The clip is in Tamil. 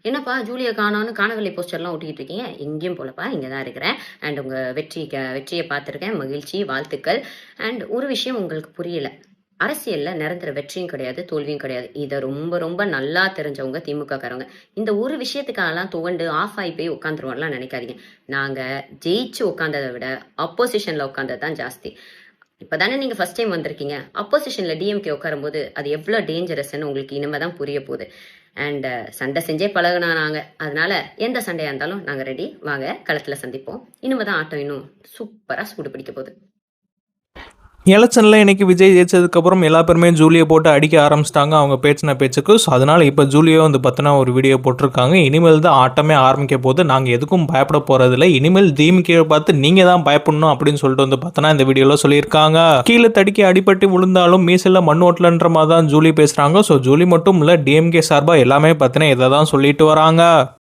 என்னப்பா ஜூலியை காணோன்னு காணவில்லை போஸ்டர்லாம் ஒட்டிக்கிட்டு இருக்கீங்க? எங்கேயும் போலப்பா, இங்கே தான் இருக்கிறேன். அண்ட் உங்கள் வெற்றியை பார்த்துருக்கேன், மகிழ்ச்சி, வாழ்த்துக்கள். அண்ட் ஒரு விஷயம் உங்களுக்கு புரியல, அரசியலில் நிரந்தர வெற்றியும் கிடையாது, தோல்வியும் கிடையாது. இதை ரொம்ப ரொம்ப நல்லா தெரிஞ்சவங்க திமுக காரவங்க. இந்த ஒரு விஷயத்துக்காகலாம் துவண்டு ஆஃப் ஆகி போய் உட்காந்துருவோம்லாம் நினைக்காதீங்க. நாங்கள் ஜெயிச்சு உட்காந்ததை விட அப்போசிஷனில் உட்காந்தது தான் ஜாஸ்தி. இப்போ தானே நீங்கள் ஃபஸ்ட் டைம் வந்திருக்கீங்க. அப்போசிஷனில் டிஎம்கே உட்காரும்போது அது எவ்வளோ டேஞ்சரஸ்ன்னு உங்களுக்கு இனிமே தான் புரிய போகுது. அண்ட் சண்டை செஞ்சே பழகுனா நாங்கள், அதனால எந்த சண்டையாக இருந்தாலும் நாங்கள் ரெடி. வாங்க, களத்தில் சந்திப்போம். இனிமே தான் ஆட்டம் இன்னும் சூப்பராக சூடு பிடிக்க போகுது. எலெக்ஷனில் இன்றைக்கி விஜய் ஜெயிச்சதுக்கப்புறம் எல்லா பேருமே ஜூலியை போட்டு அடிக்க ஆரம்பிச்சிட்டாங்க அவங்க பேச்சின பேச்சுக்கு. ஸோ அதனால் இப்போ ஜூலியோ வந்து பார்த்தினா ஒரு வீடியோ போட்டிருக்காங்க. இனிமேல் தான் ஆட்டமே ஆரம்பிக்க போது, நாங்கள் எதுக்கும் பயப்பட போகிறதில்ல, இனிமேல் டிஎம்கே பார்த்து நீங்கள் தான் பயப்படணும் அப்படின்னு சொல்லிட்டு வந்து பார்த்தோன்னா இந்த வீடியோவில் சொல்லியிருக்காங்க. கீழே தடிக்கி அடிபட்டு விழுந்தாலும் மீசில் மண் ஓட்டலன்ற மாதிரி தான் ஜூலி பேசுகிறாங்க. ஸோ ஜூலி மட்டும் இல்லை, டிஎம்கே சார்பாக எல்லாமே பார்த்தினா இதை தான் சொல்லிட்டு வராங்க.